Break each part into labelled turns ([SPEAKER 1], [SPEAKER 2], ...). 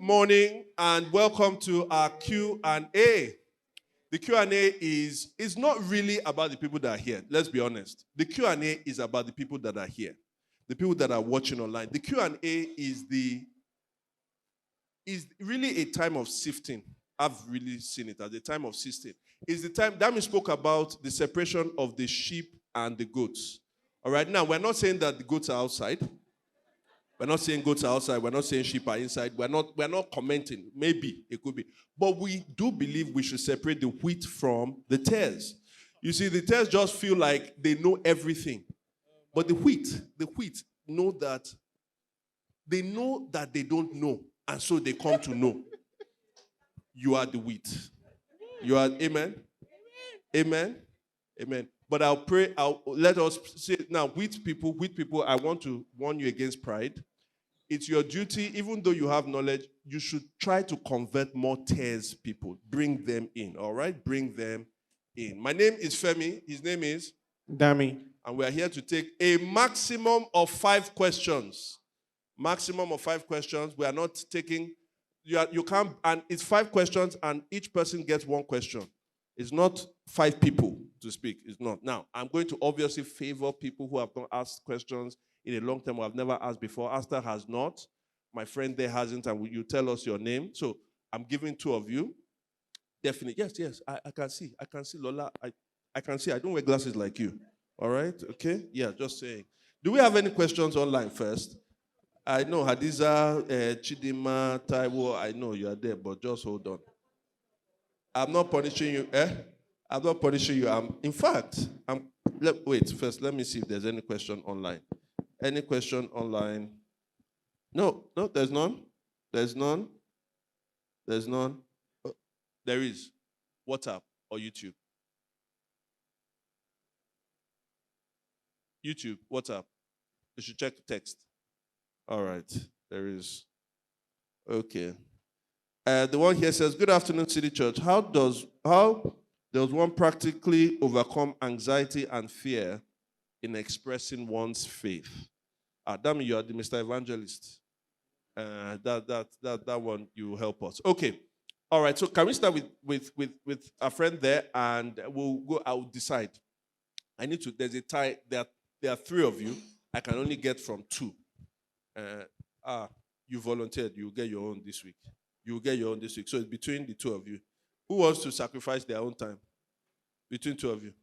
[SPEAKER 1] morning and welcome to our Q&A. The Q&A is not really about the people that are here. Let's be honest. The Q&A is about the people that are here, the people that are watching online. The Q&A is really a time of sifting. I've really seen it as a time of sifting. It's the time Dami spoke about the separation of the sheep and the goats. All right, now we're not saying that the goats are outside. We're not saying goats are outside. We're not saying sheep are inside. We're not commenting. Maybe it could be. But we do believe we should separate the wheat from the tares. You see, the tares just feel like they know everything. But the wheat know that they don't know. And so they come to know. You are the wheat. You are, amen? Amen? Amen. But I'll pray, let us say, now, wheat people, I want to warn you against pride. It's your duty, even though you have knowledge, you should try to convert more tares people. Bring them in, all right? Bring them in. My name is Femi. His name is?
[SPEAKER 2] Dami.
[SPEAKER 1] And we are here to take a maximum of 5 questions. Maximum of 5 questions. We are not taking, you can't, and it's 5 questions and each person gets 1 question. It's not 5 people to speak. It's not. Now, I'm going to obviously favor people who have not asked questions in a long time or have never asked before. Asta has not. My friend there hasn't, and you tell us your name. So I'm giving 2 of you. Definitely. Yes. I can see. I can see Lola. I can see. I don't wear glasses like you. All right? Okay? Yeah, just saying. Do we have any questions online first? I know Hadiza, Chidima, Taiwo, I know you are there, but just hold on. I'm not punishing you, I'm not punishing you. In fact, wait, first, let me see if there's any question online. Any question online? No, there's none. There's none. There's none. Oh, there is. WhatsApp or YouTube? YouTube, WhatsApp. You should check the text. All right, there is. Okay. The one here says, good afternoon, City Church. How does one practically overcome anxiety and fear in expressing one's faith? Dami, you are the Mr. Evangelist. That one, you will help us. Okay. All right, so can we start with a friend there, and we'll go, I'll decide. There's a tie, there are 3 of you. I can only get from 2. You volunteered, you'll get your own this week. You will get your own this week. So it's between the 2 of you. Who wants to sacrifice their own time? Between 2 of you.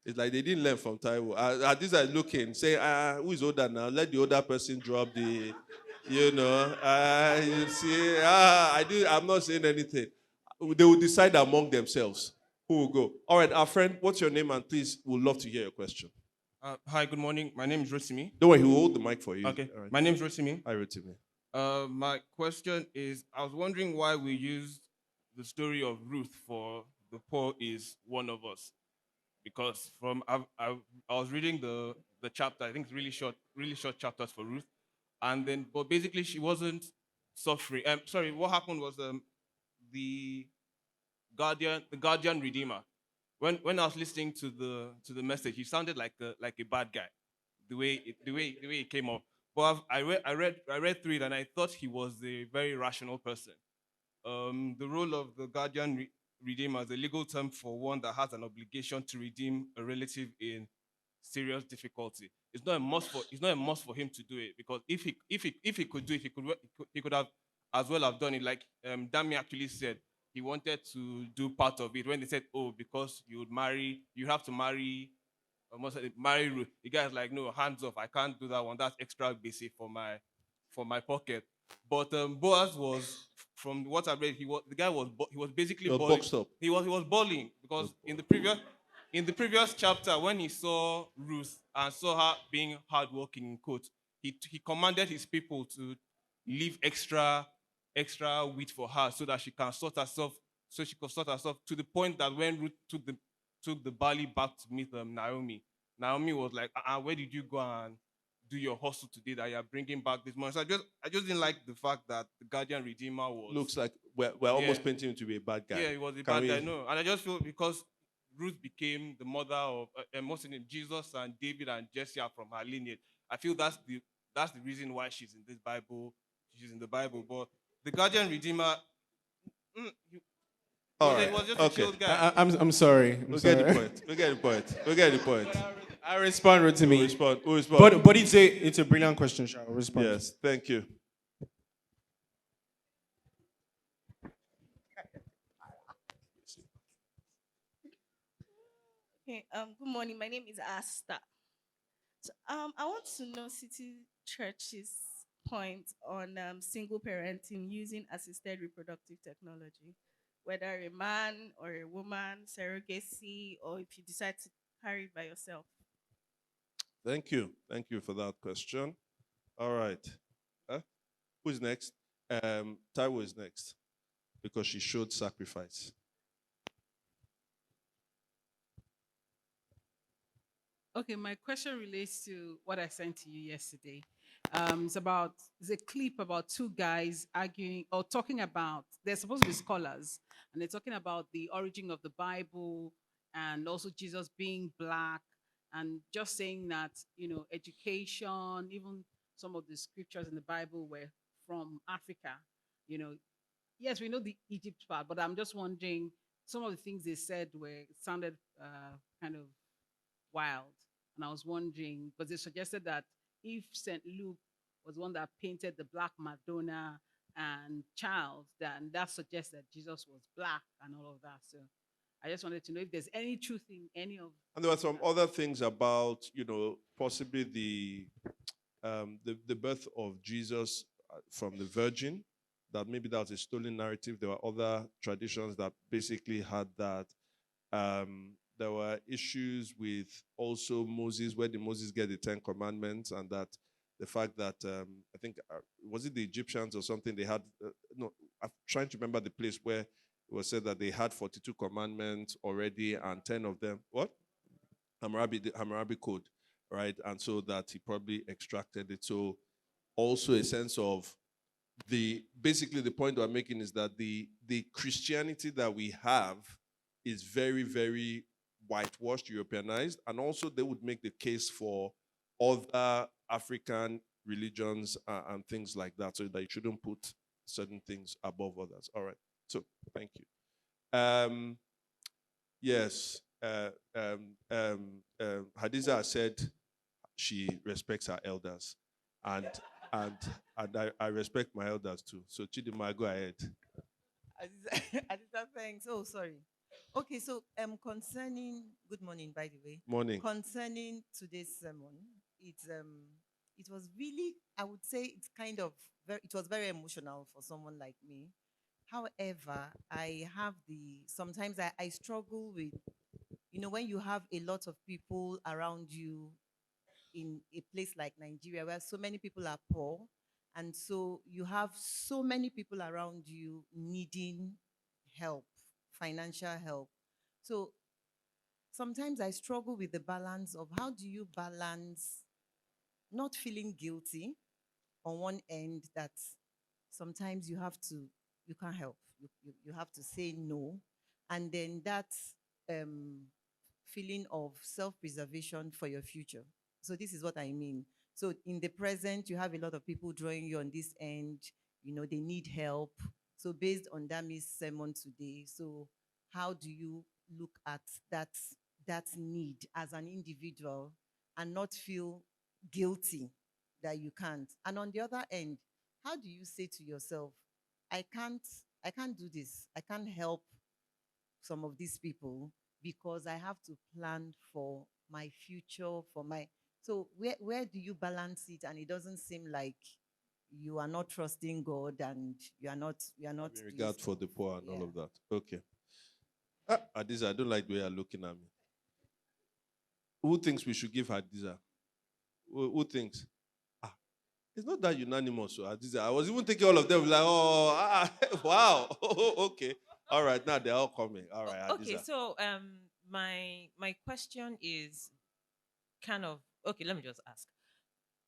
[SPEAKER 1] It's like they didn't learn from Taiwo. These are looking, say, who is older now? Let the older person drop the, you see, I'm not saying anything. They will decide among themselves who will go. All right, our friend, what's your name? And please, we'd love to hear your question.
[SPEAKER 3] Hi, good morning. My name is Rotimi.
[SPEAKER 1] Don't worry, he will hold the mic for you.
[SPEAKER 3] Okay.
[SPEAKER 1] Right.
[SPEAKER 3] My name is Rotimi.
[SPEAKER 1] Hi, Rotimi.
[SPEAKER 3] My question is, I was wondering why we used the story of Ruth for the poor is one of us. Because I was reading the chapter, I think it's really short chapters for Ruth. But basically she wasn't suffering. What happened was the guardian redeemer. When I was listening to the message, he sounded like a bad guy, the way it came up. But I read through it and I thought he was a very rational person. The role of the guardian redeemer is a legal term for one that has an obligation to redeem a relative in serious difficulty. It's not a must for him to do it, because if he could do it, he could have as well have done it. Like Dami actually said, he wanted to do part of it when they said, oh, because you have to marry Ruth. The guy's like, no, hands off. I can't do that one. That's extra basic for my pocket. But Boaz was, from what I read, he was basically balling. He was balling because in the previous chapter, when he saw Ruth and saw her being hardworking in quote, he commanded his people to leave extra wheat for her so that she can sort herself. So she could sort herself, to the point that when Ruth took the barley back to meet Naomi was like, where did you go and do your hustle today that you're bringing back this money? So I just didn't like the fact that the guardian redeemer was.
[SPEAKER 1] Looks like we're almost painting him to be a bad guy.
[SPEAKER 3] Yeah, he was a bad guy. No, and I just feel because Ruth became the mother of Jesus and David and Jesse are from her lineage. I feel that's that's the reason why she's in this Bible. She's in the Bible, but the guardian redeemer.
[SPEAKER 1] All
[SPEAKER 3] It
[SPEAKER 1] right.
[SPEAKER 3] was just a
[SPEAKER 1] Okay.
[SPEAKER 3] chilled guy.
[SPEAKER 2] I'm sorry. I'm
[SPEAKER 1] We get
[SPEAKER 2] sorry.
[SPEAKER 1] the point. We get the point. We get the point.
[SPEAKER 2] I respond to
[SPEAKER 1] We'll
[SPEAKER 2] me.
[SPEAKER 1] respond. We'll respond.
[SPEAKER 2] But it's a brilliant question, Shah. I'll respond.
[SPEAKER 1] Yes. Thank you.
[SPEAKER 4] Okay, good morning. My name is Asta. So, I want to know City Church's point on single parenting using assisted reproductive technology, whether a man or a woman, surrogacy, or if you decide to carry it by yourself.
[SPEAKER 1] Thank you. Thank you for that question. All right. Who's next? Taiwo is next because she showed sacrifice.
[SPEAKER 5] Okay, my question relates to what I sent to you yesterday. It's a clip about two guys arguing or talking about, they're supposed to be scholars, and they're talking about the origin of the Bible and also Jesus being black, and just saying that, education, even some of the scriptures in the Bible were from Africa. You know, yes, we know the Egypt part, but I'm just wondering, some of the things they said sounded kind of wild. And I was wondering, because they suggested that if St. Luke was one that painted the black Madonna and child, then that suggests that Jesus was black and all of that. So I just wanted to know if there's any truth in any of.
[SPEAKER 1] And there were some other things about, possibly the birth of Jesus from the Virgin. That maybe that was a stolen narrative. There were other traditions that basically had that. There were issues with also Moses, where did Moses get the 10 Commandments, and that the fact that I think was it the Egyptians or something, they had no, I'm trying to remember the place where it was said that they had 42 commandments already and 10 of them the Hammurabi Code, right? And so that he probably extracted it. So also a sense of basically the point I'm making is that the Christianity that we have is very, very whitewashed, Europeanized, and also they would make the case for other African religions and things like that, so that you shouldn't put certain things above others. All right. So thank you. Yes. Hadiza said she respects her elders, and I respect my elders too. So Chidima, go ahead.
[SPEAKER 6] Adisa, thanks. Oh, sorry. Okay, so good morning, by the way.
[SPEAKER 1] Morning.
[SPEAKER 6] Concerning today's sermon, it was really, I would say it's kind of it was very emotional for someone like me. However, sometimes I struggle with, when you have a lot of people around you in a place like Nigeria where so many people are poor, and so you have so many people around you needing help, financial help. So sometimes I struggle with the balance of how do you balance not feeling guilty on one end, that sometimes you can't help. You have to say no. And then that feeling of self-preservation for your future. So this is what I mean. So in the present, you have a lot of people drawing you on this end. They need help. So based on Dami's sermon today, so how do you look at that need as an individual and not feel guilty that you can't? And on the other end, how do you say to yourself, I can't do this. I can't help some of these people because I have to plan for my future, so where do you balance it? And it doesn't seem like you are not trusting God and you are not
[SPEAKER 1] In regard for the poor and all of that. Okay. Hadiza, I don't like the way you're looking at me. Who thinks we should give Hadiza? Who thinks? It's not that unanimous, so Hadiza. I was even thinking all of them like, wow. Okay. All right, now they're all coming. All right, Hadiza.
[SPEAKER 7] Okay, so my question is kind of okay. Let me just ask: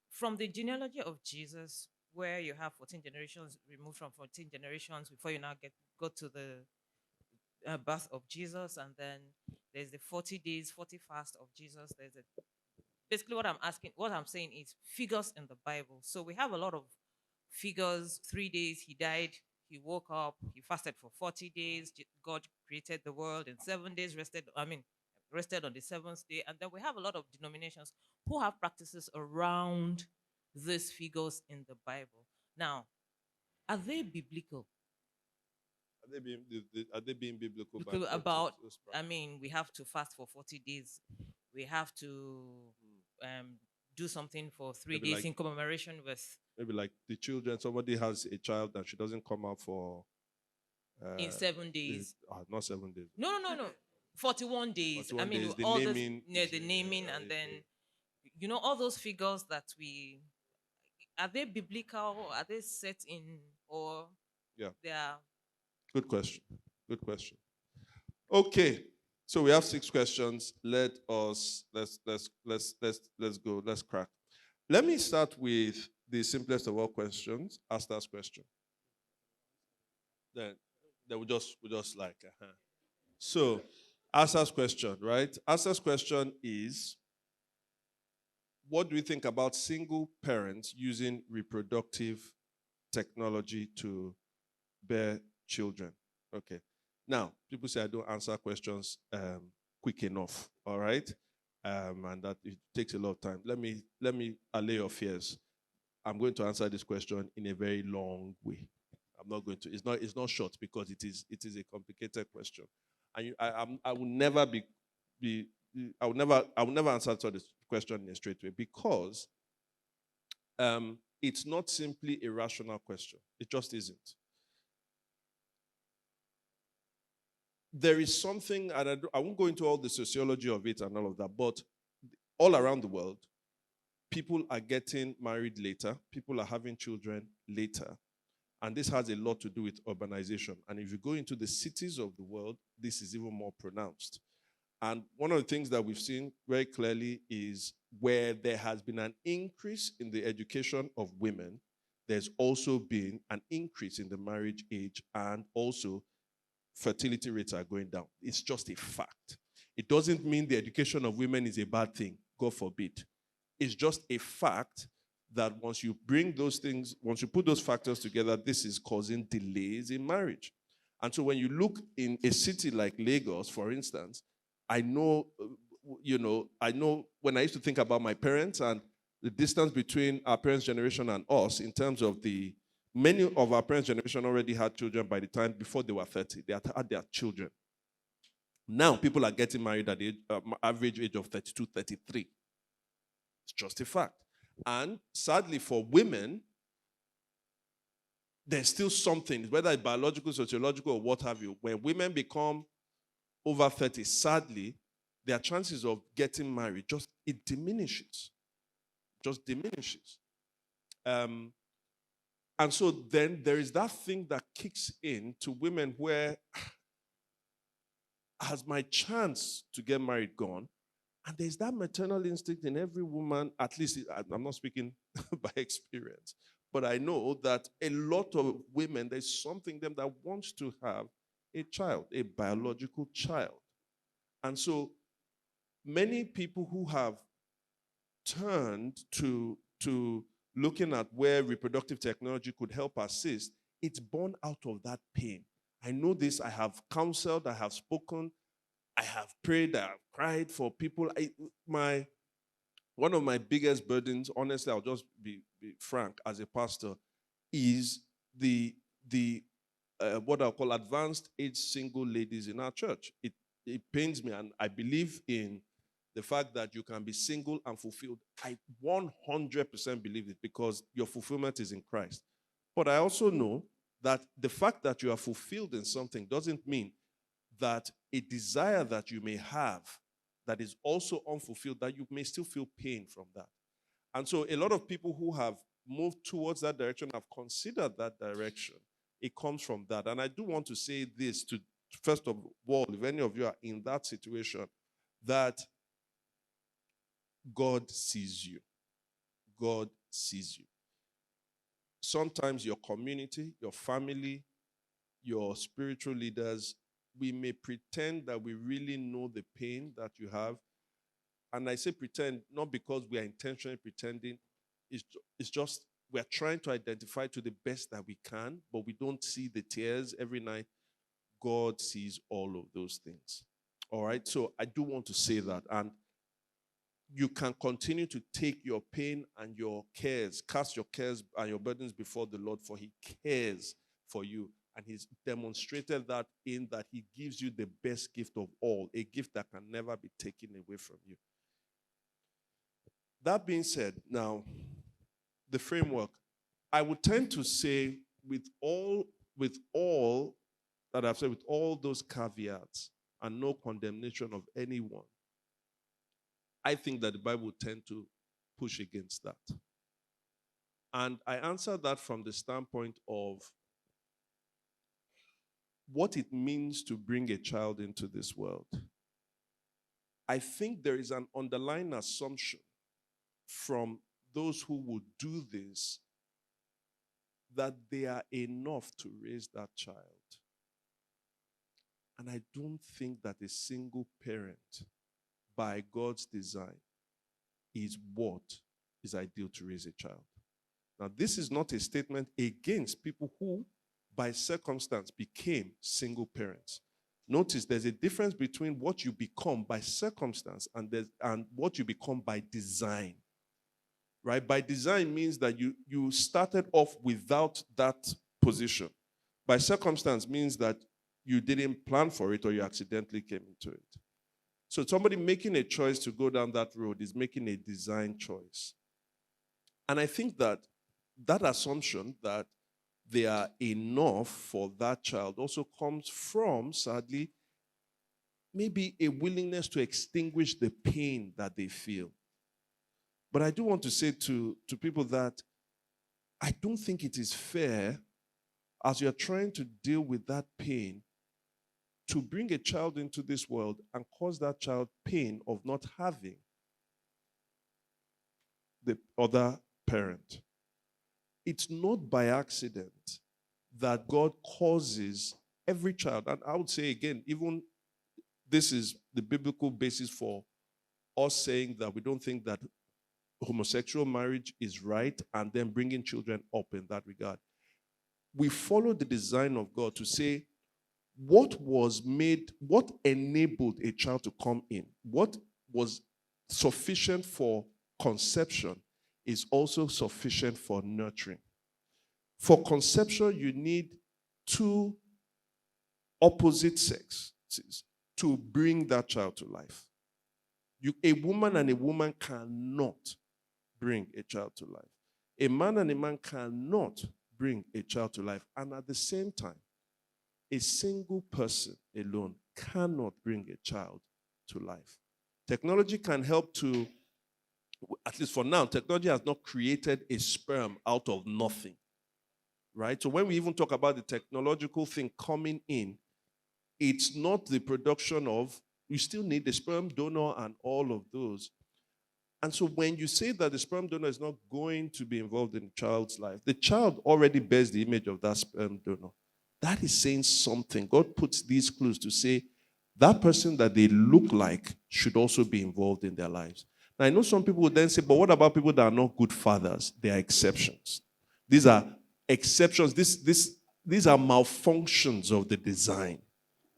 [SPEAKER 7] from the genealogy of Jesus, where you have 14 generations removed from 14 generations before you now go to the birth of Jesus, and then there's the 40 days, 40 fast of Jesus. There's a basically what I'm saying is figures in the Bible. So we have a lot of figures. 3 days he died, he woke up, he fasted for 40 days. God created the world in 7 days, rested on the seventh day. And then we have a lot of denominations who have practices around these figures in the Bible. Now, are they biblical?
[SPEAKER 1] Are they being biblical by
[SPEAKER 7] Because
[SPEAKER 1] quoting
[SPEAKER 7] about,
[SPEAKER 1] those practices?
[SPEAKER 7] we have to fast for 40 days. We have to do something for three
[SPEAKER 1] Maybe
[SPEAKER 7] days
[SPEAKER 1] like
[SPEAKER 7] in commemoration with
[SPEAKER 1] maybe like the children. Somebody has a child and she doesn't come out for
[SPEAKER 7] in 7 days.
[SPEAKER 1] not 7 days.
[SPEAKER 7] No. 41 days.
[SPEAKER 1] 41 days. The
[SPEAKER 7] All this,
[SPEAKER 1] naming.
[SPEAKER 7] the naming, and then all those figures that we are they biblical? Are they set in, or
[SPEAKER 1] Yeah.
[SPEAKER 7] they are?
[SPEAKER 1] Good question. Good question. Okay. So we have 6 questions. Let's go. Let's crack. Let me start with the simplest of all questions. Ask that question. Then we just like. So, Asa's question, right? Asa's question is, what do you think about single parents using reproductive technology to bear children? Okay. Now, people say I don't answer questions quick enough, all right? And that it takes a lot of time. Let me allay your fears. I'm going to answer this question in a very long way. I'm not going to. It's not short because it is a complicated question, and I will never I will never answer this question in a straight way because it's not simply a rational question. It just isn't. There is something, and I won't go into all the sociology of it and all of that, but all around the world, people are getting married later. People are having children later. And this has a lot to do with urbanization. And if you go into the cities of the world, this is even more pronounced. And one of the things that we've seen very clearly is where there has been an increase in the education of women, there's also been an increase in the marriage age, and also fertility rates are going down. It's just a fact. It doesn't mean the education of women is a bad thing, God forbid. It's just a fact that once you put those factors together, this is causing delays in marriage. And so when you look in a city like Lagos, for instance, I know when I used to think about my parents and the distance between our parents' generation and us in terms of many of our parents' generation already had children by the time before they were 30. They had their children. Now people are getting married at the average age of 32, 33. It's just a fact. And sadly for women, there's still something, whether it's biological, sociological, or what have you. When women become over 30, sadly, their chances of getting married it diminishes. Just diminishes. And so then there is that thing that kicks in to women where has my chance to get married gone? And there's that maternal instinct in every woman, at least I'm not speaking by experience, but I know that a lot of women, there's something in them that wants to have a child, a biological child. And so many people who have turned to looking at where reproductive technology could help assist, it's born out of that pain. I know this, I have counseled, I have spoken, I have prayed, I have cried for people. One of my biggest burdens, honestly, I'll just be frank, as a pastor, is the what I'll call advanced age single ladies in our church. It pains me, and I believe in the fact that you can be single and fulfilled. I 100% believe it because your fulfillment is in Christ. But I also know that the fact that you are fulfilled in something doesn't mean that a desire that you may have that is also unfulfilled, that you may still feel pain from that. And so a lot of people who have moved towards that direction have considered that direction. It comes from that. And I do want to say this to, first of all, if any of you are in that situation, that God sees you. God sees you. Sometimes your community, your family, your spiritual leaders, we may pretend that we really know the pain that you have. and I say pretend not because we are intentionally pretending, it's just we are trying to identify to the best that we can, but we don't see the tears every night. God sees all of those things. All right, so I do want to say that. And you can continue to take your pain and your cares, cast your cares and your burdens before the Lord, for he cares for you. And he's demonstrated that in that he gives you the best gift of all, a gift that can never be taken away from you. That being said, now, the framework, I would tend to say with all that I've said, with all those caveats and no condemnation of anyone, I think that the Bible would tend to push against that. And I answer that from the standpoint of what it means to bring a child into this world. I think there is an underlying assumption from those who would do this that they are enough to raise that child. And I don't think that a single parent, by God's design, is what is ideal to raise a child. Now, this is not a statement against people who, by circumstance, became single parents. Notice there's a difference between what you become by circumstance and what you become by design. Right? By design means that you started off without that position. By circumstance means that you didn't plan for it or you accidentally came into it. So somebody making a choice to go down that road is making a design choice. And I think that assumption that they are enough for that child also comes from, sadly, maybe a willingness to extinguish the pain that they feel. But I do want to say to people that I don't think it is fair, as you're trying to deal with that pain, to bring a child into this world and cause that child pain of not having the other parent. It's not by accident that God causes every child, and I would say again, even this is the biblical basis for us saying that we don't think that homosexual marriage is right and then bringing children up in that regard. We follow the design of God to say what enabled a child to come in, what was sufficient for conception is also sufficient for nurturing. For conception, you need two opposite sexes to bring that child to life. A woman and a woman cannot bring a child to life. A man and a man cannot bring a child to life. And at the same time, a single person alone cannot bring a child to life. Technology can help to, at least for now, technology has not created a sperm out of nothing. Right? So when we even talk about the technological thing coming in, it's not the production of, you still need the sperm donor and all of those. And so when you say that the sperm donor is not going to be involved in the child's life, the child already bears the image of that sperm donor. That is saying something. God puts these clues to say that person that they look like should also be involved in their lives. Now, I know some people would then say, but what about people that are not good fathers? They are exceptions. These are exceptions. These are malfunctions of the design.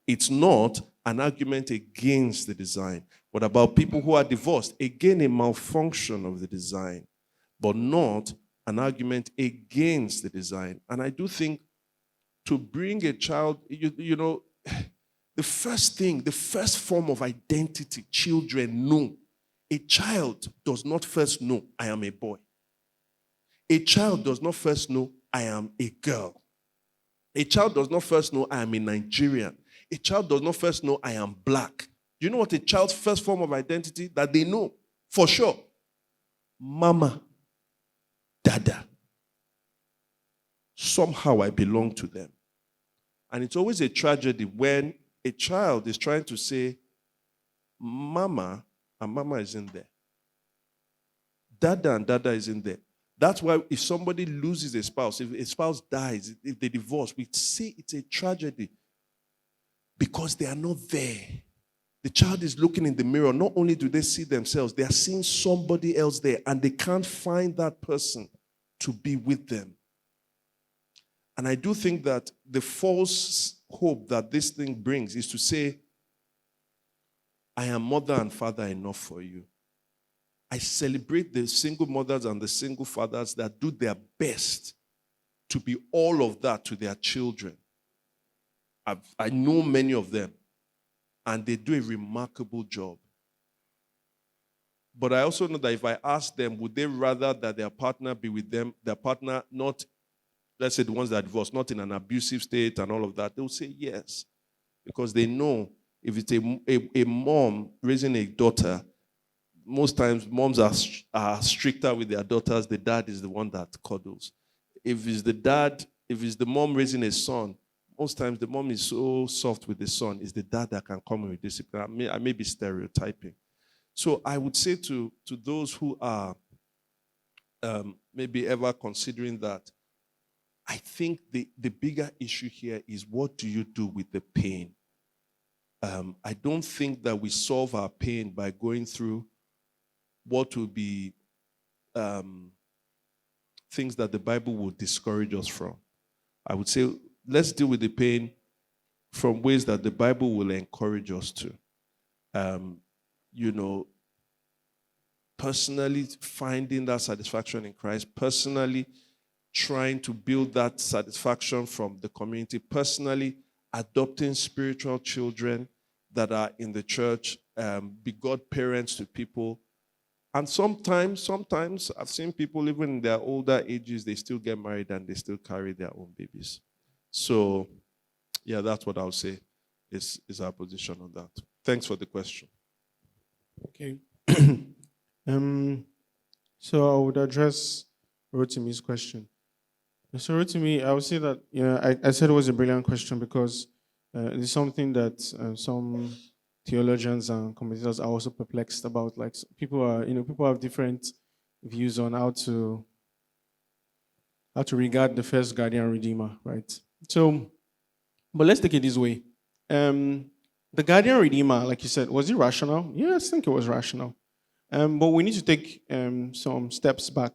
[SPEAKER 1] It's not an argument against the design. What about people who are divorced? Again, a malfunction of the design, but not an argument against the design. And I do think to bring a child, the first form of identity children know, a child does not first know, I am a boy. A child does not first know, I am a girl. A child does not first know, I am a Nigerian. A child does not first know, I am black. Do you know what a child's first form of identity that they know for sure? Mama, Dada. Somehow I belong to them. And it's always a tragedy when a child is trying to say, Mama, and Mama isn't there. Dada and Dada isn't there. That's why if somebody loses a spouse, if a spouse dies, if they divorce, we say it's a tragedy because they are not there. The child is looking in the mirror. Not only do they see themselves, they are seeing somebody else there, and they can't find that person to be with them. And I do think that the false hope that this thing brings is to say, I am mother and father enough for you. I celebrate the single mothers and the single fathers that do their best to be all of that to their children. I know many of them, and they do a remarkable job. But I also know that if I ask them, would they rather that their partner be with them, their partner not, let's say the ones that are divorced, not in an abusive state and all of that, they'll say yes. Because they know if it's a mom raising a daughter, most times moms are stricter with their daughters. The dad is the one that cuddles. If it's the mom raising a son, most times the mom is so soft with the son. It's the dad that can come with discipline. I may be stereotyping. So I would say to those who are maybe ever considering that, I think the bigger issue here is, what do you do with the pain? I don't think that we solve our pain by going through what will be things that the Bible will discourage us from. I would say, let's deal with the pain from ways that the Bible will encourage us to. Personally finding that satisfaction in Christ, personally trying to build that satisfaction from the community, personally adopting spiritual children that are in the church, be godparents to people. And sometimes I've seen people, even in their older ages, they still get married and they still carry their own babies. So, yeah, that's what I'll say is our position on that. Thanks for the question.
[SPEAKER 2] Okay. So I would address Rotimi's question. So Rotimi, I would say that, I said it was a brilliant question because it's something that some theologians and commentators are also perplexed about. Like, people have different views on how to regard the first guardian redeemer, right? So, but let's take it this way. The guardian redeemer, like you said, was it rational? Yes, I think it was rational. But we need to take some steps back.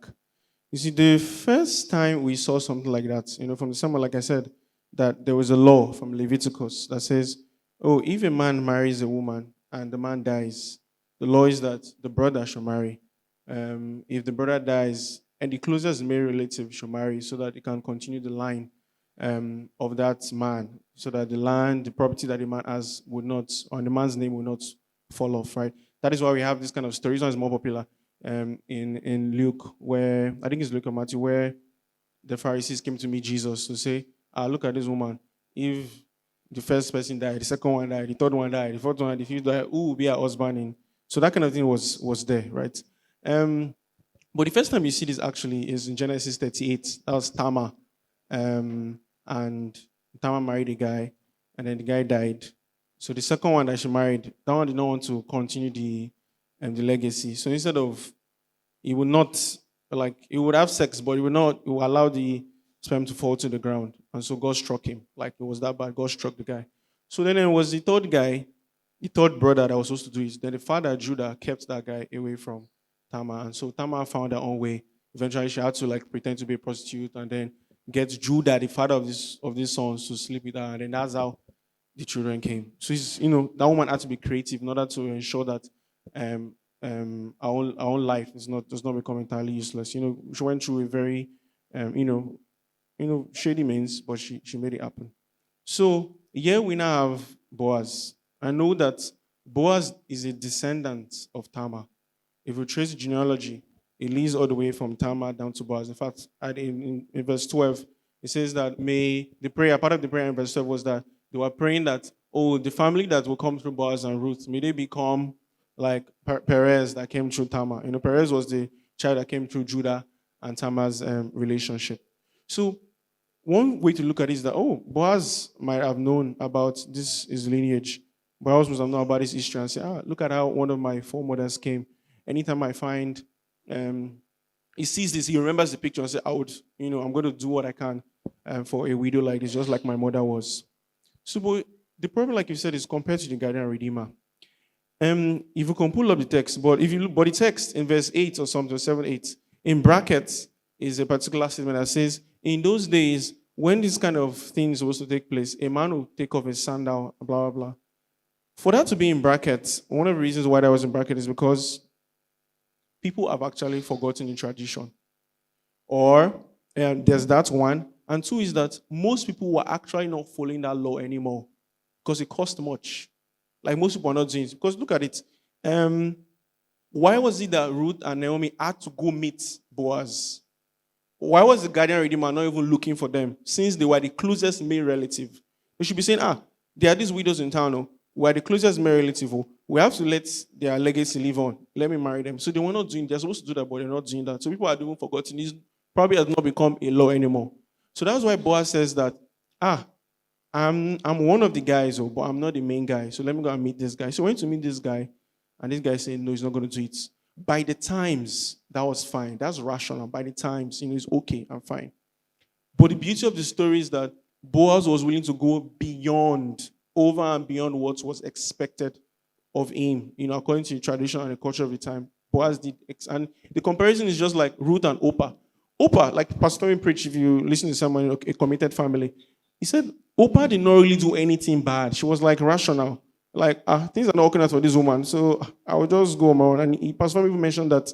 [SPEAKER 2] You see, the first time we saw something like that, from the sermon, like I said, that there was a law from Leviticus that says, if a man marries a woman and the man dies, the law is that the brother should marry. If the brother dies, and the closest male relative should marry so that he can continue the line of that man, so that the land, the property that the man has would not, or the man's name will not fall off, right? That is why we have this kind of story. This one is more popular in Luke, where, I think it's Luke or Matthew, where the Pharisees came to meet Jesus to say, look at this woman. If the first person died, the second one died, the third one died, the fourth one died, the fifth died, who will be her husband? So that kind of thing was there, right? But the first time you see this actually is in Genesis 38. That was Tamar. And Tamar married a guy, and then the guy died. So the second one that she married, that one did not want to continue the legacy. So instead of, he would not, he would have sex, but he would allow the sperm to fall to the ground. And so God struck him. Like, it was that bad. God struck the guy. So then it was the third guy, the third brother that was supposed to do it. Then the father, Judah, kept that guy away from Tamar. And so Tamar found her own way. Eventually, she had to pretend to be a prostitute and then get Judah, the father of these sons, to sleep with her. And then that's how the children came. So that woman had to be creative in order to ensure that our own life does not become entirely useless. She went through a very shady means, but she made it happen. So here we now have Boaz. I know that Boaz is a descendant of Tamar. If we trace the genealogy, it leads all the way from Tamar down to Boaz. In fact, in verse 12, it says that part of the prayer in verse 12 was that they were praying that, the family that will come through Boaz and Ruth, may they become like Perez that came through Tamar. Perez was the child that came through Judah and Tamar's relationship. So one way to look at it is that, Boaz might have known about his lineage. Boaz must have known about his history and say, look at how one of my foremothers came. Anytime I find, he sees this, he remembers the picture and says, I'm going to do what I can for a widow like this, just like my mother was. So, but the problem, like you said, is compared to the guardian redeemer. If you can pull up the text, but if you look, but the text in verse 8 or something, 7, 8, in brackets is a particular statement that says, in those days, when this kind of thing is supposed to take place, a man will take off his sandal, blah, blah, blah. For that to be in brackets, one of the reasons why that was in brackets is because people have actually forgotten the tradition. Or there's that one. And two is that most people were actually not following that law anymore because it cost much. Like most people are not doing it. Because look at it. Why was it that Ruth and Naomi had to go meet Boaz? Why was the guardian redeemer not even looking for them? Since they were the closest male relative. They should be saying, there are these widows in town. We are the closest male relative. We have to let their legacy live on. Let me marry them. So they were not doing, they're supposed to do that, but they're not doing that. So people are even forgotten. This probably has not become a law anymore. So that's why Boaz says that, I'm one of the guys, but I'm not the main guy. So let me go and meet this guy. So I went to meet this guy, and this guy said, no, he's not going to do it. By the times, that was fine. That's rational. By the times, it's okay, I'm fine. But the beauty of the story is that Boaz was willing to go beyond, over and beyond what was expected of him, according to the tradition and the culture of the time. Boaz did, and the comparison is just like Ruth and Oprah. Oprah, like Pastor Tony preached, if you listen to someone, a committed family, he said, Oprah did not really do anything bad. She was like rational. Like, things are not working out for this woman, so I will just go on my own. And Pastor even mentioned that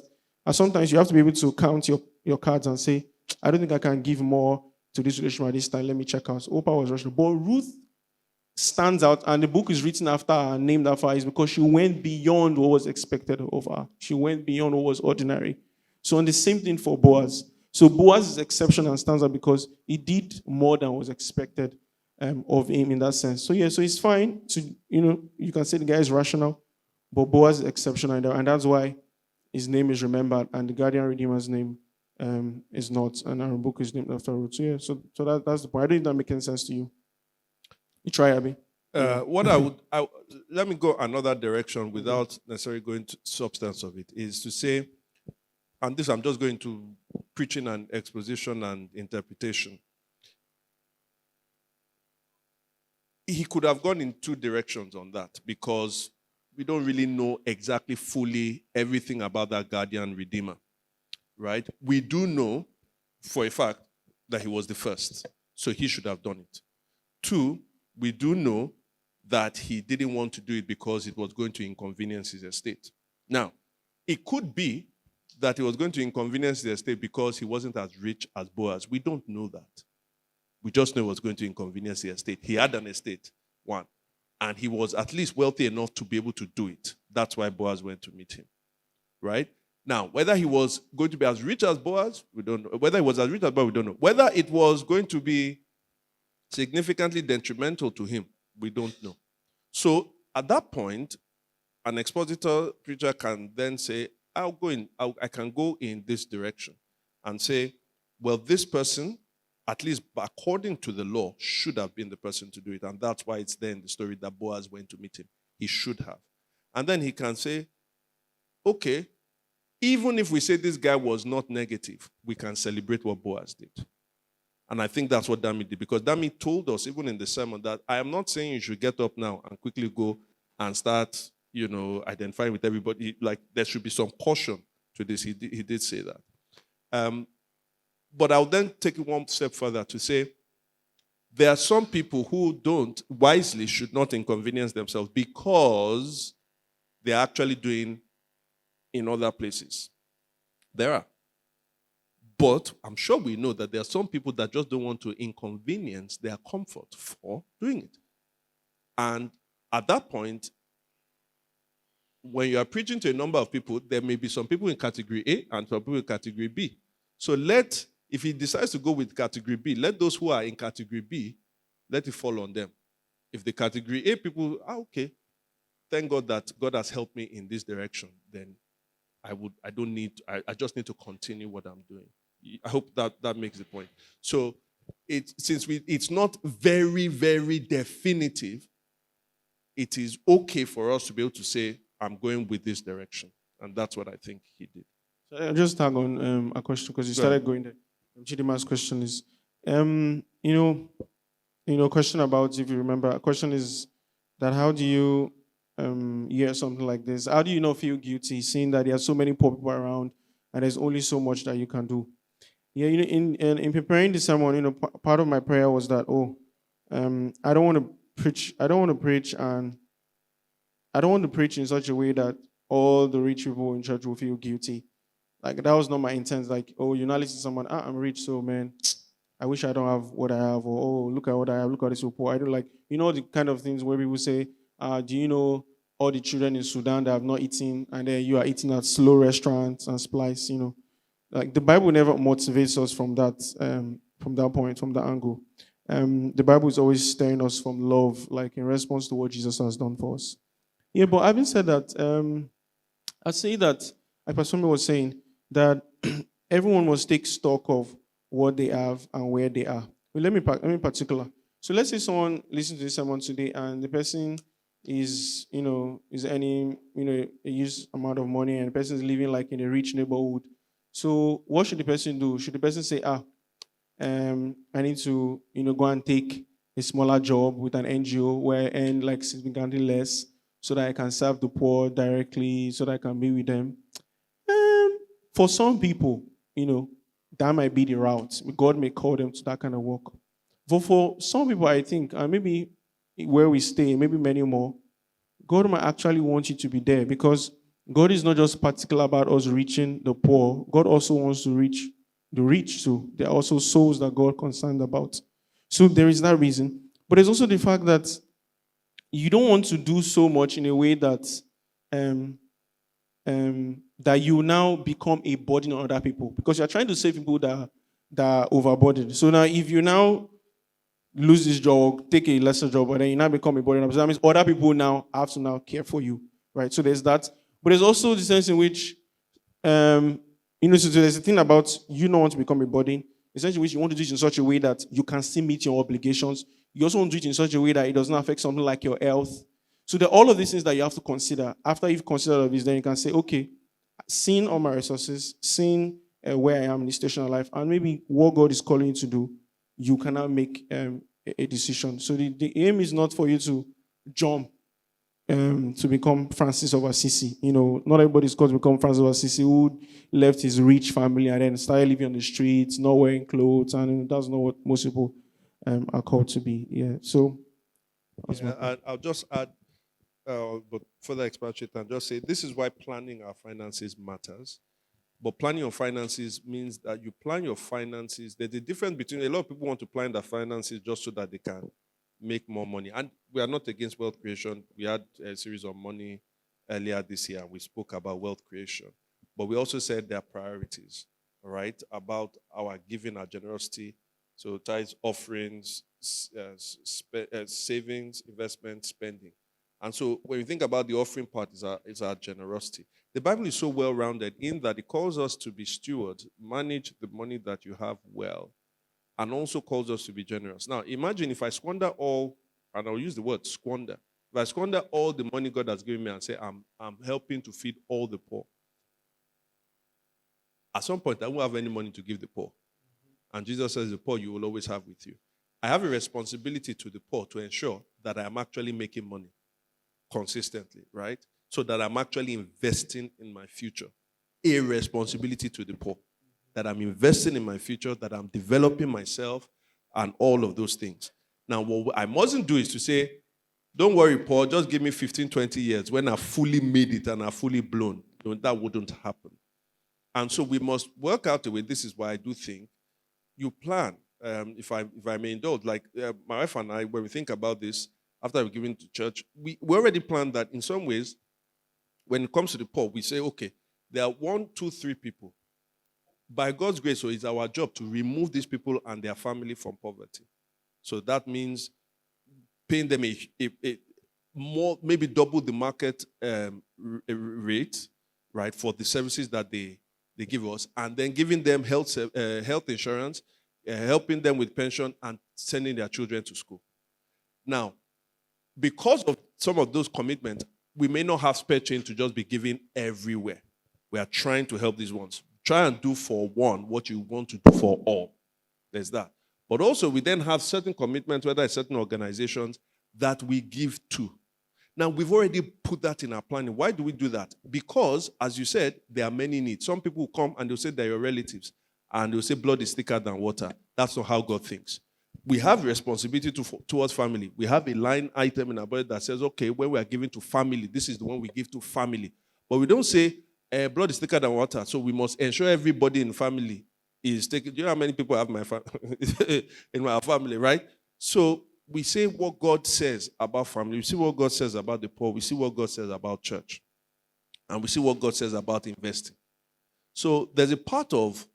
[SPEAKER 2] sometimes you have to be able to count your cards and say, I don't think I can give more to this relationship at this time. Let me check out. So Oprah was rational. But Ruth stands out, and the book is written after her, named after her, is because she went beyond what was expected of her. She went beyond what was ordinary. So, and the same thing for Boaz. So Boaz is exceptional and stands out because he did more than was expected of him in that sense. So yeah, so it's fine to, you can say the guy is rational, but Boaz is exceptional, and that's why his name is remembered, and the guardian redeemer's name is not, and our book is named after Ruth. So yeah, so that's the point. I don't think that makes any sense to you. You try, Abby.
[SPEAKER 1] Let me go another direction without necessarily going to substance of it, is to say, and this I'm just going to preaching and exposition and interpretation. He could have gone in two directions on that because we don't really know exactly fully everything about that guardian redeemer, right? We do know for a fact that he was the first, so he should have done it. Two, we do know that he didn't want to do it because it was going to inconvenience his estate. Now, it could be that he was going to inconvenience his estate because he wasn't as rich as Boaz. We don't know that. We just know he was going to inconvenience the estate. He had an estate, one, and he was at least wealthy enough to be able to do it. That's why Boaz went to meet him, right? Now, whether he was going to be as rich as Boaz, we don't know. Whether he was as rich as Boaz, we don't know. Whether it was going to be significantly detrimental to him, we don't know. So at that point, an expositor preacher can then say, I can go in this direction and say, well, this person, at least according to the law, should have been the person to do it. And that's why it's there in the story that Boaz went to meet him. He should have. And then he can say, okay, even if we say this guy was not negative, we can celebrate what Boaz did. And I think that's what Dami did, because Dami told us, even in the sermon, that I am not saying you should get up now and quickly go and start, identifying with everybody. Like, there should be some caution to this. He did say that. But I'll then take it one step further to say, there are some people who should not inconvenience themselves because they're actually doing in other places. There are. But I'm sure we know that there are some people that just don't want to inconvenience their comfort for doing it. And at that point, when you are preaching to a number of people, there may be some people in category A and some people in category B. So if he decides to go with category B, let those who are in category B, let it fall on them. If the category A people, okay, thank God that God has helped me in this direction, then I just need to continue what I'm doing. I hope that makes the point. So it's not very, very definitive, it is okay for us to be able to say, I'm going with this direction. And that's what I think he did.
[SPEAKER 2] So I'll just tag on a question because you started going there. Chidima's question is, question about, if you remember, a question is that how do you year, something like this. How do you not feel guilty seeing that there are so many poor people around and there's only so much that you can do? Yeah, in preparing the sermon, part of my prayer was that, I don't want to preach. I don't want to preach, and I don't want to preach in such a way that all the rich people in church will feel guilty. Like that was not my intent. Like, oh, you now listen to someone, I'm rich, so man, I wish I don't have what I have, or oh, look at what I have, look at this poor. I don't like, the kind of things where people say, do you know all the children in Sudan that have not eaten, and then you are eating at slow restaurants and splice, Like the Bible never motivates us from that point, from that angle. The Bible is always stirring us from love, like in response to what Jesus has done for us. Yeah, but having said that, I say that, like Pastor Somi was saying, that everyone must take stock of what they have and where they are. Well, let me be particular. So let's say someone listens to this sermon today and the person is earning, a huge amount of money, and the person is living like in a rich neighborhood. So what should the person do? Should the person say, I need to, go and take a smaller job with an NGO where I earn like significantly less so that I can serve the poor directly, so that I can be with them? For some people, that might be the route. God may call them to that kind of work. But for some people, I think, and maybe where we stay, maybe many more, God might actually want you to be there, because God is not just particular about us reaching the poor. God also wants to reach the rich too. There are also souls that God is concerned about. So there is that reason. But there's also the fact that you don't want to do so much in a way that that you now become a burden on other people, because you're trying to save people that are overburdened. So now if you now lose this job, take a lesser job, and then you now become a burden, so that means other people now have to now care for you, right? So there's that. But there's also the sense in which, so there's a thing about you don't want to become a burden, essentially, which you want to do it in such a way that you can still meet your obligations. You also want to do it in such a way that it doesn't affect something like your health. So there are all of these things that you have to consider. After you've considered all of this, then you can say, okay, seeing all my resources, seeing where I am in this station of life, and maybe what God is calling you to do, you cannot make a decision. So the aim is not for you to jump to become Francis of Assisi. Not everybody's called to become Francis of Assisi, who left his rich family and then started living on the streets, not wearing clothes, and that's not what most people are called to be. Yeah. So
[SPEAKER 1] I'll just add, but further expatiate and just say this is why planning our finances matters. But planning your finances means that you plan your finances. There's a difference between, a lot of people want to plan their finances just so that they can make more money. And we are not against wealth creation. We had a series on money earlier this year, and we spoke about wealth creation. But we also said there are priorities, all right, about our giving, our generosity. So tithes, offerings, savings, investment, spending. And so when you think about the offering part, is our generosity. The Bible is so well-rounded in that it calls us to be stewards, manage the money that you have well, and also calls us to be generous. Now, imagine if I squander all, and I'll use the word squander. If I squander all the money God has given me and say, I'm helping to feed all the poor, at some point, I won't have any money to give the poor. And Jesus says, the poor you will always have with you. I have a responsibility to the poor to ensure that I am actually making money consistently, right? So that I'm actually investing in my future. A responsibility to the poor. That I'm investing in my future, that I'm developing myself, and all of those things. Now, what I mustn't do is to say, don't worry, Paul, just give me 15, 20 years when I've fully made it and I've fully blown. No, that wouldn't happen. And so we must work out a way. This is why I do think you plan. If I may indulge, like my wife and I, when we think about this, after we've given to church, we already planned that in some ways, when it comes to the poor, we say, okay, there are 1, 2, 3 people. By God's grace, so it's our job to remove these people and their family from poverty. So that means paying them a more, maybe double the market rate, right, for the services that they give us, and then giving them health insurance, helping them with pension, and sending their children to school. Now, because of some of those commitments, we may not have spare change to just be giving everywhere. We are trying to help these ones. Try and do for one what you want to do for all. There's that. But also, we then have certain commitments, whether it's certain organizations, that we give to. Now, we've already put that in our planning. Why do we do that? Because, as you said, there are many needs. Some people will come and they'll say they're your relatives, and they'll say blood is thicker than water. That's not how God thinks. We have responsibility towards family. We have a line item in our budget that says, okay, when we are giving to family, this is the one we give to family. But we don't say blood is thicker than water, so we must ensure everybody in family is taking. Do you know how many people I have in my family, right? So we say what God says about family. We see what God says about the poor. We see what God says about church. And we see what God says about investing. So there's a part of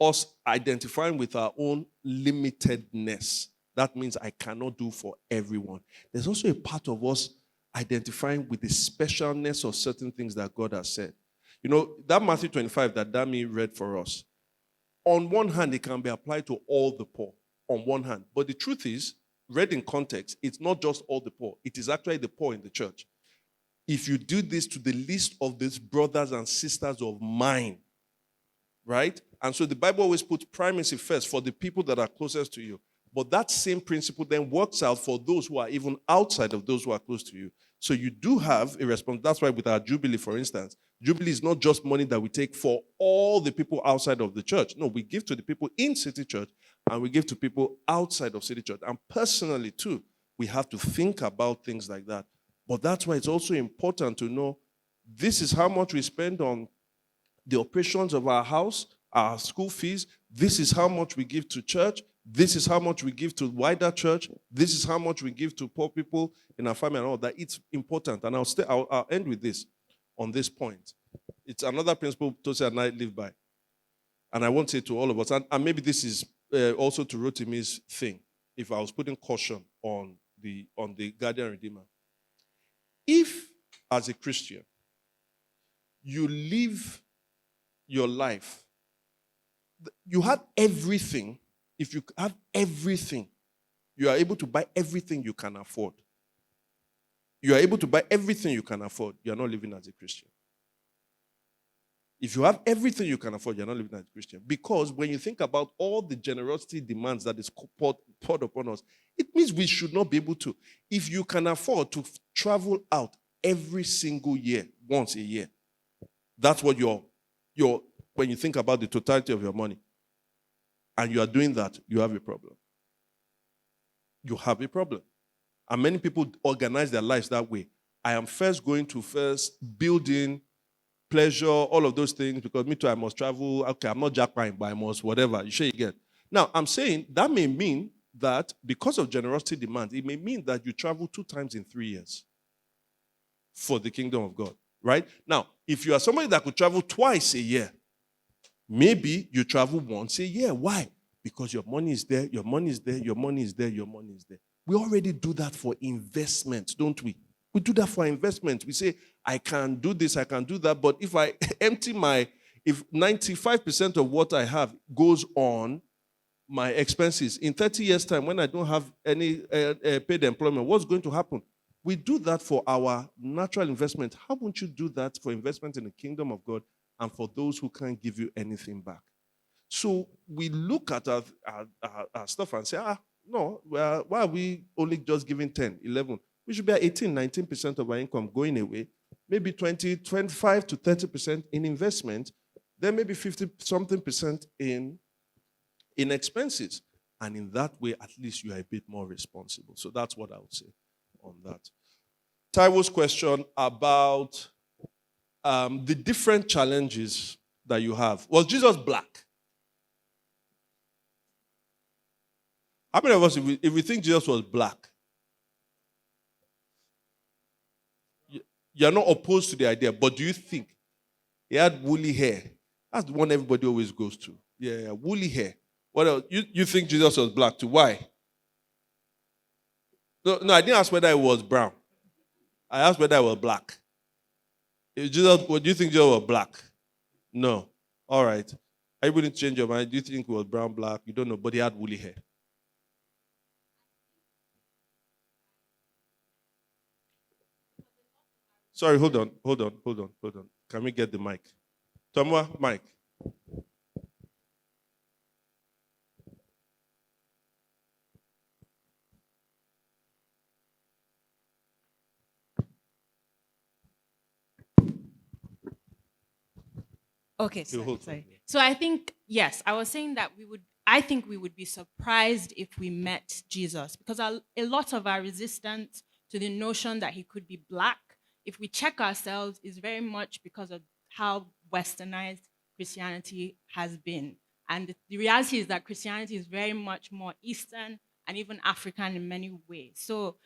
[SPEAKER 1] us identifying with our own limitedness. That means I cannot do for everyone. There's also a part of us identifying with the specialness of certain things that God has said. You know, that Matthew 25 that Dami read for us, on one hand, it can be applied to all the poor, on one hand. But the truth is, read in context, it's not just all the poor. It is actually the poor in the church. If you do this to the least of these brothers and sisters of mine, right? And so the Bible always puts primacy first for the people that are closest to you. But that same principle then works out for those who are even outside of those who are close to you. So you do have a response. That's why with our Jubilee, for instance, Jubilee is not just money that we take for all the people outside of the church. No, we give to the people in City Church and we give to people outside of City Church. And personally, too, we have to think about things like that. But that's why it's also important to know this is how much we spend on the operations of our house, our school fees. This is how much we give to church. This is how much we give to wider church. This is how much we give to poor people in our family and all that. It's important. And I'll end with this on this point. It's another principle Tosi and I live by. And I won't say to all of us. And maybe this is also to Rotimi's thing, if I was putting caution on the Guardian Redeemer. If, as a Christian, you live your life, you have everything. If you have everything, you are able to buy everything you can afford. You are able to buy everything you can afford. You are not living as a Christian. If you have everything you can afford, you're not living as a Christian. Because when you think about all the generosity demands that is poured upon us, it means we should not be able to. If you can afford to travel out every single year, once a year, that's what when you think about the totality of your money, and you are doing that, you have a problem. You have a problem. And many people organize their lives that way. I am first going to build in pleasure, all of those things, because me too, I must travel. Okay, I'm not jackpine, but I must whatever. You sure you get? Now, I'm saying that may mean that because of generosity demands, it may mean that you travel 2 times in 3 years for the kingdom of God, right? Now, if you are somebody that could travel twice a year, maybe you travel once a year. Why? Because your money is there, your money is there, your money is there, your money is there. We already do that for investment, don't we? We do that for investment. We say, I can do this, I can do that, but if I if 95% of what I have goes on my expenses, in 30 years' time, when I don't have any paid employment, what's going to happen? We do that for our natural investment. How won't you do that for investment in the kingdom of God and for those who can't give you anything back? So we look at our stuff and say, no, why are we only just giving 10, 11? We should be at 18, 19% of our income going away, maybe 20, 25 to 30% in investment, then maybe 50-something% in expenses. And in that way, at least you are a bit more responsible. So that's what I would say on that. Taiwo's question about the different challenges that you have. Was Jesus black? How many of us, if we think Jesus was black, you're not opposed to the idea, but do you think he had woolly hair? That's the one everybody always goes to. Yeah, woolly hair. What else? You think Jesus was black too? Why? No, I didn't ask whether it was brown. I asked whether it was black. What do you think Jesus was black? No. All right. Are you willing to change your mind? Do you think it was brown, black? You don't know, but he had woolly hair. Sorry, hold on. Can we get the mic? Tomwa, mic.
[SPEAKER 8] Okay,
[SPEAKER 1] He'll hold
[SPEAKER 8] sorry.
[SPEAKER 1] on.
[SPEAKER 8] So I think, yes, I was saying that I think we would be surprised if we met Jesus, because a lot of our resistance to the notion that he could be black, if we check ourselves, is very much because of how westernized Christianity has been. And the reality is that Christianity is very much more Eastern and even African in many ways. So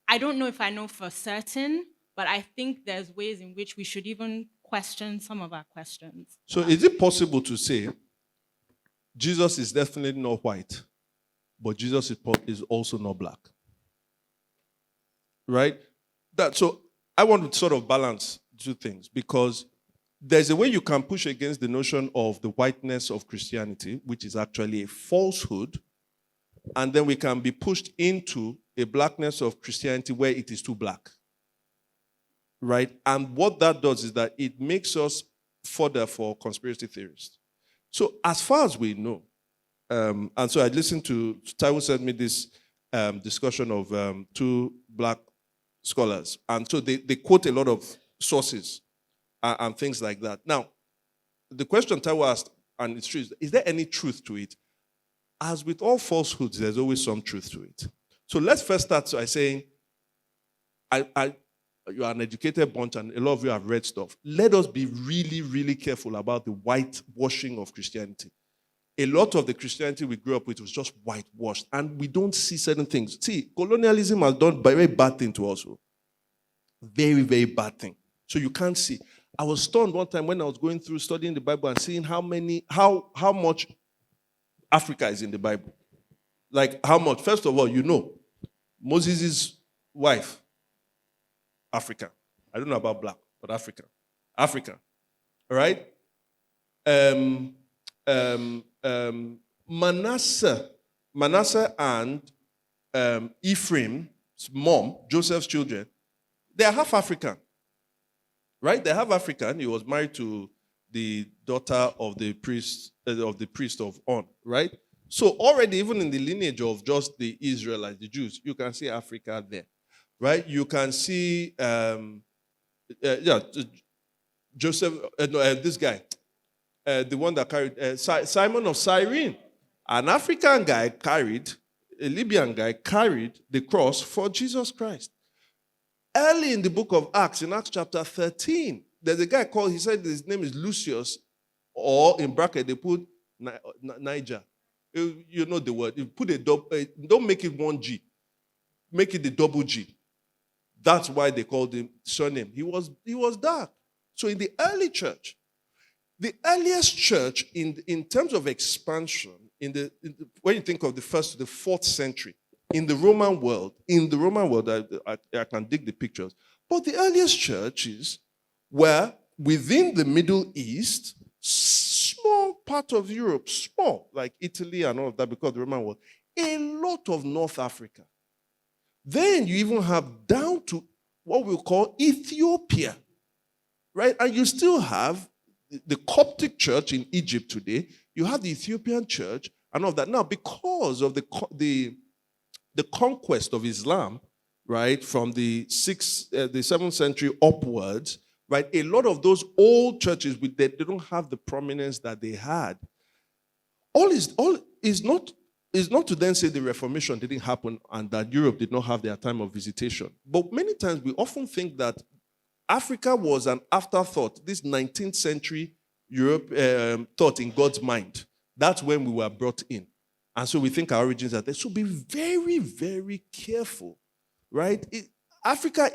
[SPEAKER 8] I don't know if I know for certain, but I think there's ways in which we should even question some of our questions.
[SPEAKER 1] So is it possible to say Jesus is definitely not white, but Jesus is also not black? Right? So I want to sort of balance two things, because there's a way you can push against the notion of the whiteness of Christianity, which is actually a falsehood, and then we can be pushed into a blackness of Christianity where it is too black. Right? And what that does is that it makes us fodder for conspiracy theorists. So as far as we know, and so I listened to, Taiwo sent me this discussion of two black scholars. And so they quote a lot of sources and things like that. Now, the question Taiwo asked, and it's true, is there any truth to it? As with all falsehoods, there's always some truth to it. So let's first start by saying, you are an educated bunch and a lot of you have read stuff. Let us be really, really careful about the whitewashing of Christianity. A lot of the Christianity we grew up with was just whitewashed, and we don't see certain things. See, colonialism has done a very bad thing to us. Very, very bad thing. So you can't see. I was stunned one time when I was going through studying the Bible and seeing how much Africa is in the Bible. Like how much? First of all, Moses' wife, Africa. I don't know about black, but Africa. Africa. All right? Manasseh and Ephraim's mom, Joseph's children, they are half African. Right? They're half African. He was married to the daughter of the priest of On, right? So already, even in the lineage of just the Israelites, the Jews, you can see Africa there. Right? You can see Joseph, this guy, the one that carried Simon of Cyrene, an African guy a Libyan guy carried the cross for Jesus Christ. Early in the book of Acts, in Acts chapter 13, there's a guy he said his name is Lucius, or in bracket they put Niger. You know the word. You put don't make it one G, make it the double G. That's why they called him surname. He was dark. So in the early church, the earliest church in terms of expansion, when you think of the 1st to the 4th century, in the Roman world, I can dig the pictures, but the earliest churches were within the Middle East, small part of Europe, small, like Italy and all of that because of the Roman world, a lot of North Africa. Then you even have down to what we'll call Ethiopia, right? And you still have the Coptic church in Egypt today. You have the Ethiopian church and all of that. Now, because of the conquest of Islam, right, from the 7th century upwards, right, a lot of those old churches, they don't have the prominence that they had. All is not to then say the Reformation didn't happen and that Europe did not have their time of visitation. But many times we often think that Africa was an afterthought, this 19th century Europe thought in God's mind. That's when we were brought in. And so we think our origins are there. So be very, very careful, right? Africa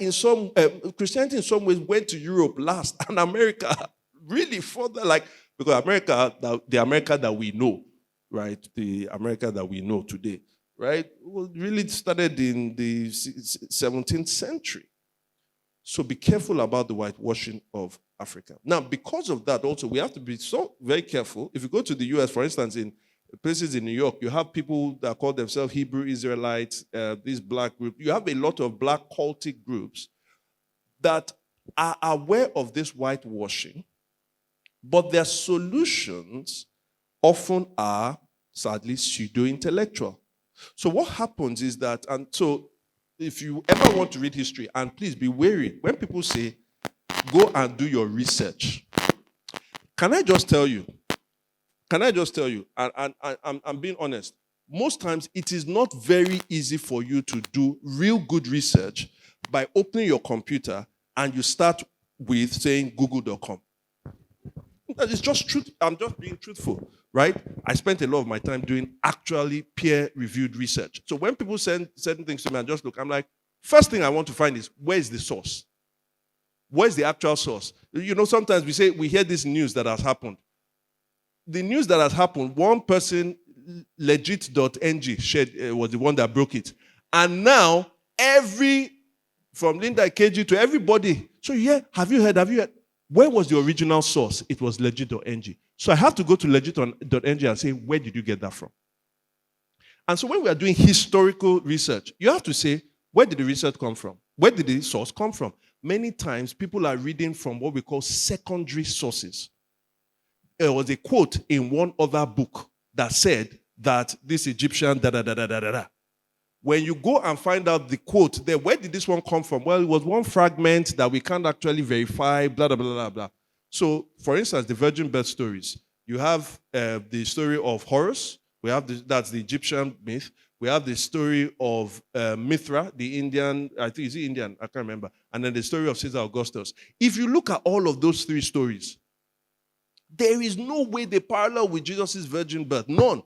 [SPEAKER 1] Christianity in some ways went to Europe last, and America really further, because America, the America that we know, right? The America that we know today, right? Really started in the 17th century. So be careful about the whitewashing of Africa. Now, because of that also, we have to be so very careful. If you go to the US, for instance, in places in New York, you have people that call themselves Hebrew Israelites, these black groups. You have a lot of black cultic groups that are aware of this whitewashing, but their solutions often are, sadly, pseudo-intellectual. So what happens is that, and so if you ever want to read history, and please be wary, when people say, go and do your research, Can I just tell you? And I'm being honest. Most times, it is not very easy for you to do real good research by opening your computer and you start with saying google.com. That is just truth. I'm just being truthful, right? I spent a lot of my time doing actually peer-reviewed research. So when people send certain things to me and just look, I'm like, first thing I want to find is, where is the source? Where's the actual source? You know, sometimes we hear this news that has happened. The news that has happened, one person, legit.ng, was the one that broke it. And now, from Linda KG to everybody, so yeah, have you heard? Where was the original source? It was legit.ng. So I have to go to legit.ng and say, where did you get that from? And so when we are doing historical research, you have to say, where did the research come from? Where did the source come from? Many times, people are reading from what we call secondary sources. There was a quote in one other book that said that this Egyptian da-da-da-da-da-da. When you go and find out the quote there, where did this one come from? Well, it was one fragment that we can't actually verify, blah, blah, blah, blah, blah. So, for instance, the virgin birth stories. You have the story of Horus. That's the Egyptian myth. We have the story of Mithra, the Indian, I think, is he Indian? I can't remember. And then the story of Caesar Augustus. If you look at all of those three stories, there is no way they parallel with Jesus' virgin birth. None.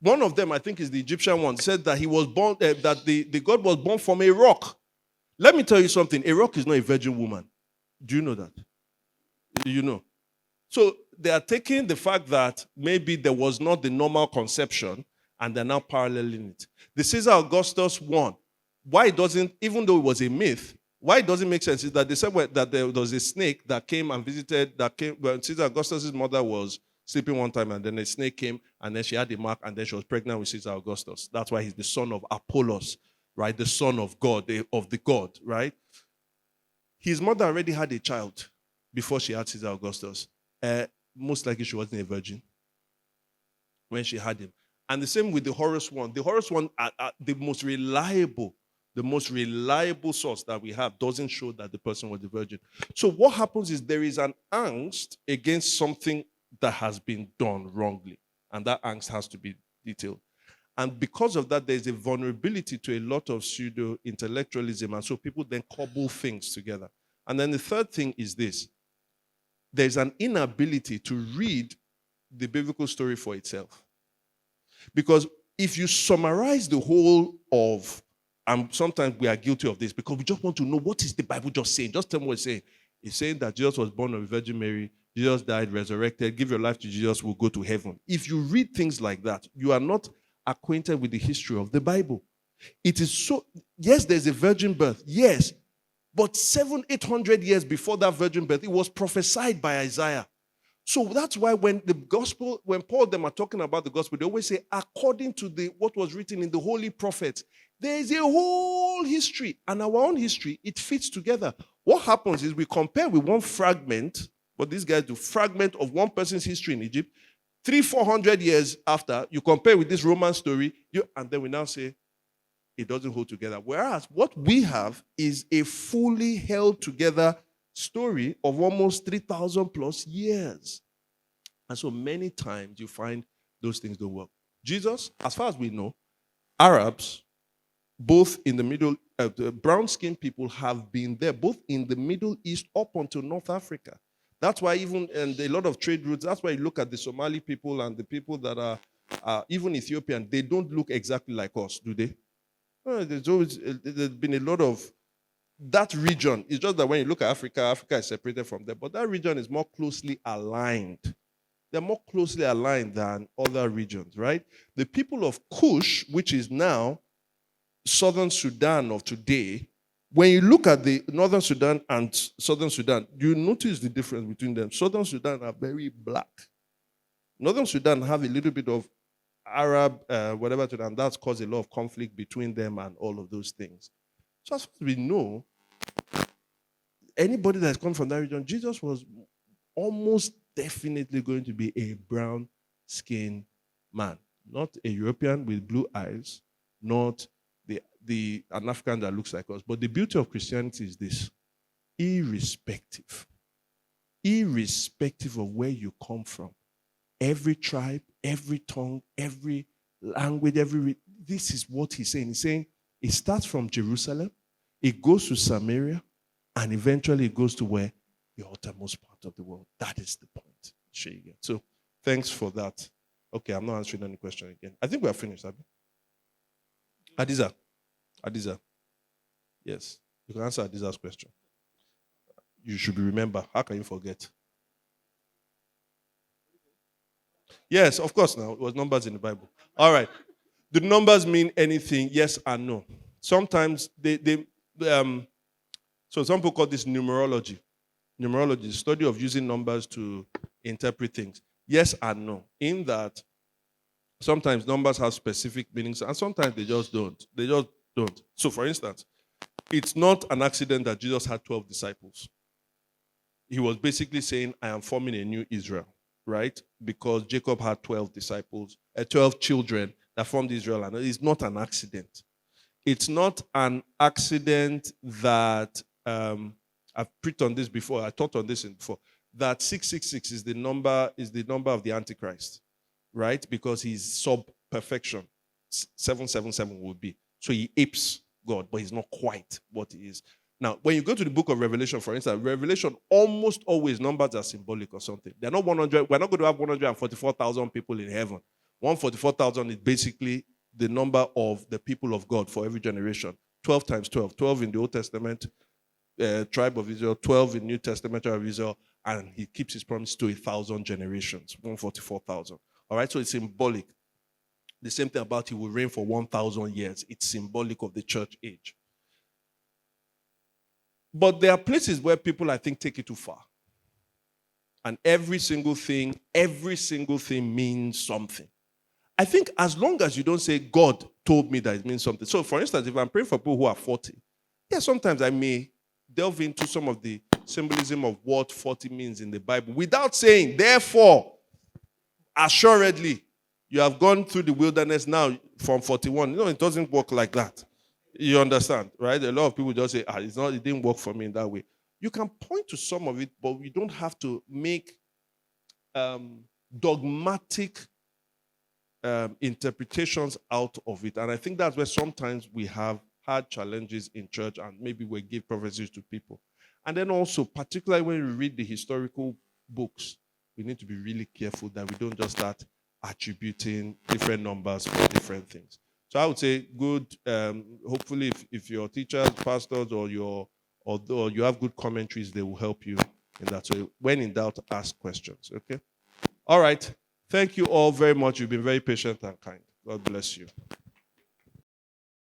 [SPEAKER 1] One of them, I think, is the Egyptian one, said that he was born, that the God was born from a rock. Let me tell you something. A rock is not a virgin woman. Do you know that? You know. So they are taking the fact that maybe there was not the normal conception and they're now paralleling it. The Caesar Augustus one, why it doesn't, even though it was a myth, why it doesn't make sense is that they said that there was a snake that came and visited, when Caesar Augustus' mother was sleeping one time, and then a snake came, and then she had a mark, and then she was pregnant with Caesar Augustus. That's why he's the son of Apollos, right? The son of God, of the God, right? His mother already had a child before she had Caesar Augustus. Most likely she wasn't a virgin when she had him. And the same with the Horus one. The Horus one, the most reliable source that we have doesn't show that the person was a virgin. So what happens is there is an angst against something that has been done wrongly. And that angst has to be detailed. And because of that, there's a vulnerability to a lot of pseudo-intellectualism. And so people then cobble things together. And then the third thing is this. There's an inability to read the biblical story for itself. Because if you summarize the whole of, and sometimes we are guilty of this, because we just want to know, what is the Bible just saying? Just tell me what it's saying. It's saying that Jesus was born of a Virgin Mary, Jesus died, resurrected, give your life to Jesus, will go to heaven. If you read things like that, you are not acquainted with the history of the Bible. It is so, yes, there's a virgin birth, yes, but 700-800 years before that virgin birth, it was prophesied by Isaiah. So that's why when Paul them are talking about the gospel, they always say, according to what was written in the holy prophets, there is a whole history, and our own history, it fits together. What happens is we compare with one fragment, what these guys do, fragment of one person's history in Egypt, 300-400 years after, you compare with this Roman story, and then we now say, it doesn't hold together. Whereas what we have is a fully held together story of almost 3,000 plus years. And so many times you find those things don't work. Jesus, as far as we know, Arabs, both in the Middle, brown-skinned people have been there, both in the Middle East up until North Africa. That's why even, and a lot of trade routes, that's why you look at the Somali people and the people that are even Ethiopian, they don't look exactly like us, do they? There's been a lot of that region. It's just that when you look at Africa, Africa is separated from them, but that region is more closely aligned. They're more closely aligned than other regions, right? The people of Kush, which is now Southern Sudan of today, when you look at the Northern Sudan and Southern Sudan, you notice the difference between them. Southern Sudan are very black. Northern Sudan have a little bit of Arab, whatever to them, and that's caused a lot of conflict between them and all of those things. So as far as we know, anybody that's come from that region, Jesus was almost definitely going to be a brown-skinned man, not a European with blue eyes, not an African that looks like us. But the beauty of Christianity is this: irrespective irrespective of where you come from. Every tribe, every tongue, every language, this is what he's saying. He's saying it starts from Jerusalem, it goes to Samaria, and eventually it goes to where? The uttermost part of the world. That is the point. So thanks for that. Okay, I'm not answering any question again. I think we are finished, Abby. Adiza. Yes, you can answer Adiza's question. You should remember. How can you forget? Yes, of course. Now it was numbers in the Bible. All right. Do numbers mean anything? Yes and no. Sometimes so some people call this numerology. Numerology is the study of using numbers to interpret things. Yes and no. In that sometimes numbers have specific meanings and sometimes they just don't. So for instance, it's not an accident that Jesus had 12 disciples. He was basically saying, I am forming a new Israel, right? Because Jacob had 12 disciples, 12 children that formed Israel. And it's not an accident. It's not an accident that, I've preached on this before, I taught on this before, that 666 is the number of the Antichrist, right? Because he's sub-perfection. 777 would be. So he apes God, but he's not quite what he is. Now, when you go to the book of Revelation, for instance, Revelation almost always numbers are symbolic or something. They're not 100. We're not going to have 144,000 people in heaven. 144,000 is basically the number of the people of God for every generation. 12 times 12. 12 in the Old Testament, tribe of Israel. 12 in New Testament, tribe of Israel. And he keeps his promise to 1,000 generations. 144,000. All right, so it's symbolic. The same thing about he will reign for 1,000 years. It's symbolic of the church age. But there are places where people, I think, take it too far. And every single thing means something. I think as long as you don't say, God told me that it means something. So, for instance, if I'm praying for people who are 40, sometimes I may delve into some of the symbolism of what 40 means in the Bible without saying, therefore, assuredly, you have gone through the wilderness now from 41. It doesn't work like that. You understand, right? A lot of people just say, it didn't work for me in that way. You can point to some of it, but you don't have to make dogmatic interpretations out of it. And I think that's where sometimes we have had challenges in church and maybe we give prophecies to people. And then also, particularly when we read the historical books, we need to be really careful that we don't just start attributing different numbers for different things. So I would say good, hopefully if your teachers, pastors, or you have good commentaries, they will help you in that. So when in doubt, ask questions, okay? All right. Thank you all very much. You've been very patient and kind. God bless you.